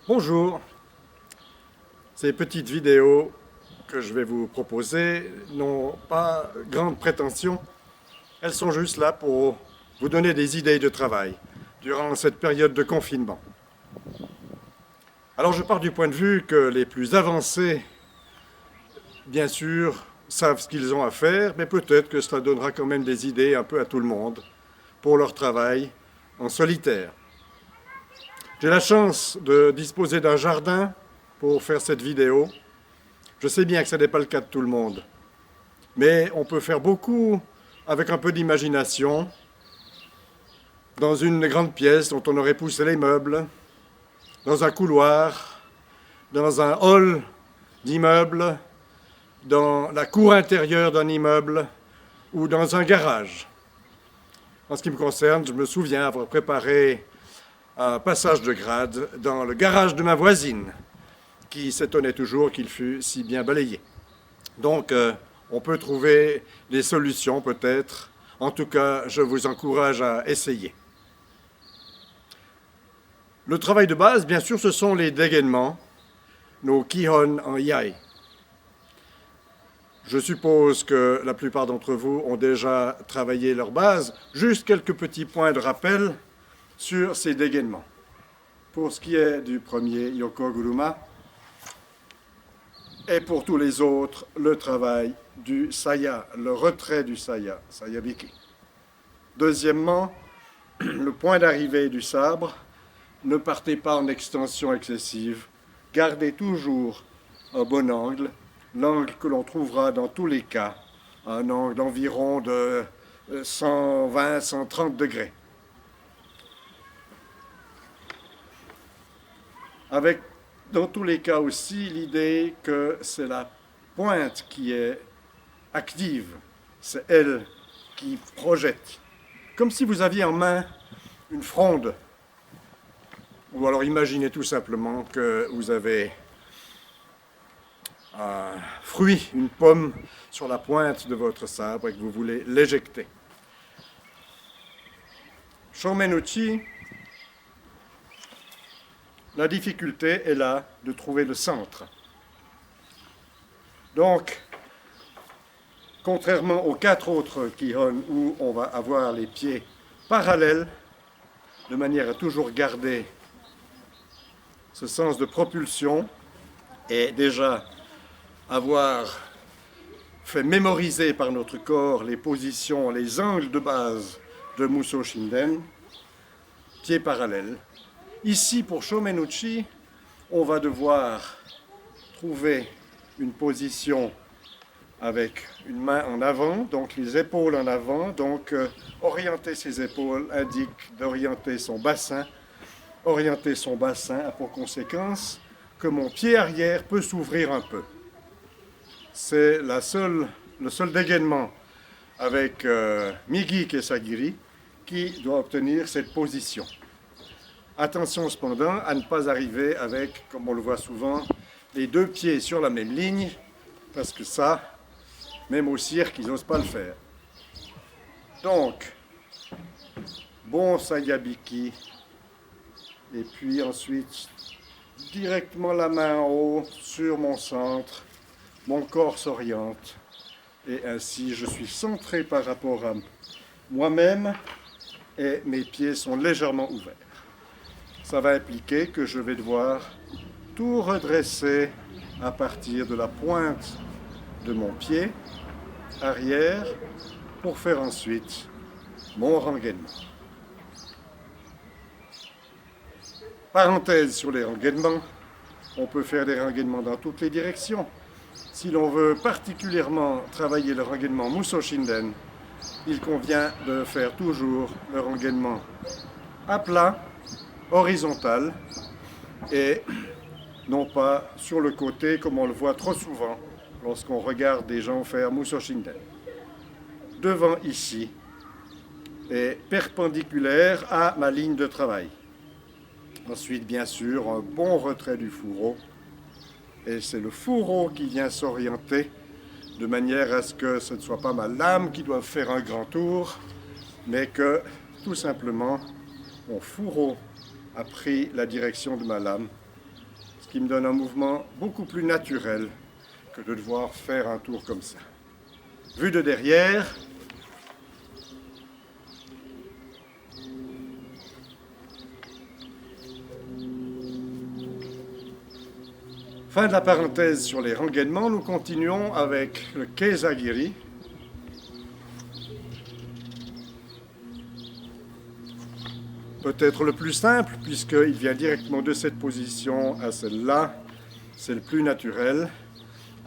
Bonjour, ces petites vidéos que je vais vous proposer n'ont pas grande prétention. Elles sont juste là pour vous donner des idées de travail durant cette période de confinement. Alors je pars du point de vue que les plus avancés, bien sûr, savent ce qu'ils ont à faire, mais peut-être que cela donnera quand même des idées un peu à tout le monde pour leur travail en solitaire. J'ai la chance de disposer d'un jardin pour faire cette vidéo. Je sais bien que ce n'est pas le cas de tout le monde, mais on peut faire beaucoup avec un peu d'imagination dans une grande pièce dont on aurait poussé les meubles, dans un couloir, dans un hall d'immeuble, dans la cour intérieure d'un immeuble ou dans un garage. En ce qui me concerne, je me souviens avoir préparé un passage de grade dans le garage de ma voisine, qui s'étonnait toujours qu'il fût si bien balayé. Donc, on peut trouver des solutions peut-être. En tout cas, je vous encourage à essayer. Le travail de base, bien sûr, ce sont les dégainements, nos kihon en yai. Je suppose que la plupart d'entre vous ont déjà travaillé leur base. Juste quelques petits points de rappel sur ces dégainements. Pour ce qui est du premier Yoko Guruma, et pour tous les autres, le travail du saya, le retrait du saya, sayabiki. Deuxièmement, le point d'arrivée du sabre, ne partez pas en extension excessive, gardez toujours un bon angle, l'angle que l'on trouvera dans tous les cas, un angle d'environ de 120-130 degrés. Avec, dans tous les cas aussi, l'idée que c'est la pointe qui est active, c'est elle qui projette. Comme si vous aviez en main une fronde. Ou alors imaginez tout simplement que vous avez un fruit, une pomme, sur la pointe de votre sabre et que vous voulez l'éjecter. Shomenuchi, la difficulté est là de trouver le centre. Donc, contrairement aux 4 autres kihon où on va avoir les pieds parallèles, de manière à toujours garder ce sens de propulsion et déjà avoir fait mémoriser par notre corps les positions, les angles de base de Muso Shinden, pieds parallèles. Ici, pour Shomenuchi, on va devoir trouver une position avec une main en avant, donc les épaules en avant. Donc, orienter ses épaules indique d'orienter son bassin. Orienter son bassin a pour conséquence que mon pied arrière peut s'ouvrir un peu. C'est le seul dégainement avec Migi Kesagiri qui doit obtenir cette position. Attention cependant à ne pas arriver avec, comme on le voit souvent, les 2 pieds sur la même ligne, parce que ça, même au cirque, ils n'osent pas le faire. Donc, bon sayabiki, et puis ensuite, directement la main en haut sur mon centre, mon corps s'oriente, et ainsi je suis centré par rapport à moi-même, et mes pieds sont légèrement ouverts. Ça va impliquer que je vais devoir tout redresser à partir de la pointe de mon pied arrière pour faire ensuite mon rengainement. Parenthèse sur les rengainements, on peut faire des rengainements dans toutes les directions. Si l'on veut particulièrement travailler le rengainement Muso Shinden, il convient de faire toujours le rengainement à plat, horizontal, et non pas sur le côté comme on le voit trop souvent lorsqu'on regarde des gens faire Muso Shinden. Devant ici est perpendiculaire à ma ligne de travail. Ensuite, bien sûr, un bon retrait du fourreau. Et c'est le fourreau qui vient s'orienter de manière à ce que ce ne soit pas ma lame qui doit faire un grand tour, mais que, tout simplement, mon fourreau a pris la direction de ma lame qui me donne un mouvement beaucoup plus naturel que de devoir faire un tour comme ça. Vu de derrière, fin de la parenthèse sur les rengainements, nous continuons avec le Kesagiri. Peut-être le plus simple, puisqu'il vient directement de cette position à celle-là. C'est le plus naturel.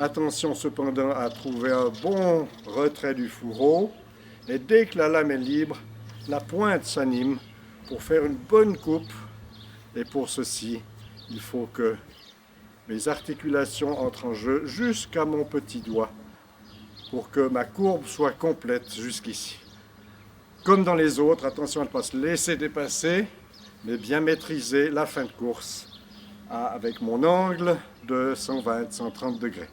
Attention cependant à trouver un bon retrait du fourreau. Et dès que la lame est libre, la pointe s'anime pour faire une bonne coupe. Et pour ceci, il faut que mes articulations entrent en jeu jusqu'à mon petit doigt pour que ma courbe soit complète jusqu'ici. Comme dans les autres, attention à ne pas se laisser dépasser, mais bien maîtriser la fin de course avec mon angle de 120-130 degrés.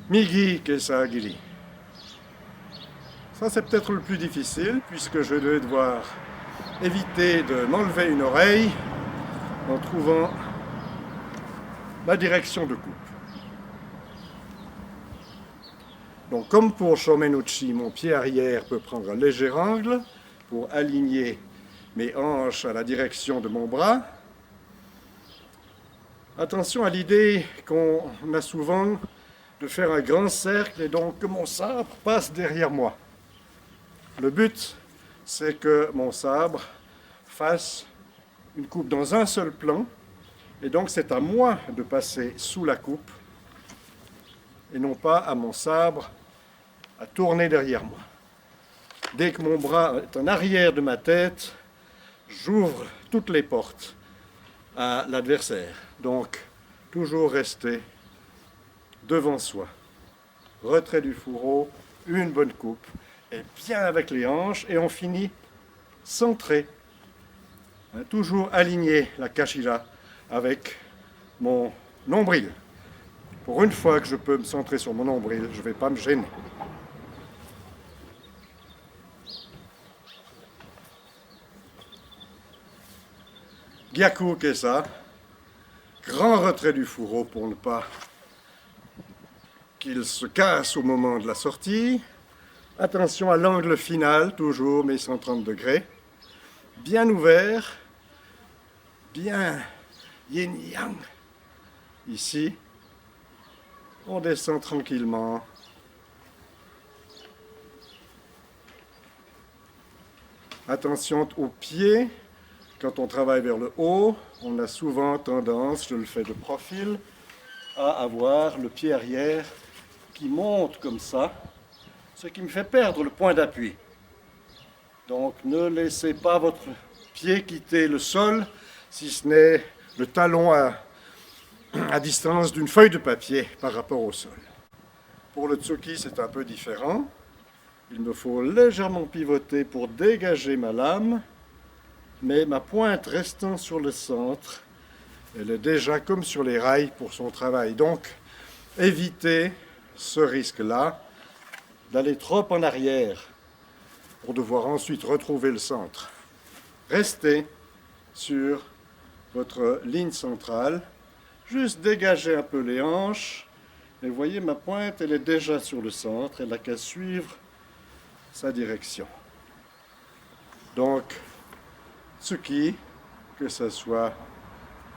Migi Kesagiri. Ça, c'est peut-être le plus difficile, puisque je vais devoir éviter de m'enlever une oreille en trouvant ma direction de coupe. Donc, comme pour Shomenuchi, mon pied arrière peut prendre un léger angle pour aligner mes hanches à la direction de mon bras. Attention à l'idée qu'on a souvent de faire un grand cercle et donc que mon sabre passe derrière moi. Le but, c'est que mon sabre fasse une coupe dans un seul plan, et donc c'est à moi de passer sous la coupe, et non pas à mon sabre à tourner derrière moi. Dès que mon bras est en arrière de ma tête, j'ouvre toutes les portes à l'adversaire. Donc, toujours rester devant soi. Retrait du fourreau, une bonne coupe, et bien avec les hanches, et on finit centré. Toujours aligner la kashira avec mon nombril. Pour une fois que je peux me centrer sur mon nombril, je ne vais pas me gêner. Gyaku Kesa, grand retrait du fourreau pour ne pas qu'il se casse au moment de la sortie. Attention à l'angle final, toujours mes 130 degrés. Bien ouvert, bien yin-yang. Ici, on descend tranquillement. Attention aux pieds. Quand on travaille vers le haut, on a souvent tendance, je le fais de profil, à avoir le pied arrière qui monte comme ça, ce qui me fait perdre le point d'appui. Donc ne laissez pas votre pied quitter le sol, si ce n'est le talon à distance d'une feuille de papier par rapport au sol. Pour le tsuki, c'est un peu différent. Il me faut légèrement pivoter pour dégager ma lame, mais ma pointe restant sur le centre, elle est déjà comme sur les rails pour son travail. Donc, évitez ce risque-là d'aller trop en arrière pour devoir ensuite retrouver le centre. Restez sur votre ligne centrale, juste dégagez un peu les hanches, et vous voyez, ma pointe, elle est déjà sur le centre, elle n'a qu'à suivre sa direction. Donc, tsuki, que ce soit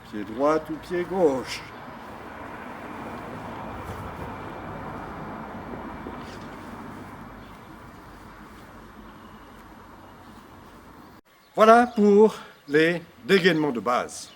pied droit ou pied gauche. Voilà pour les dégainements de base.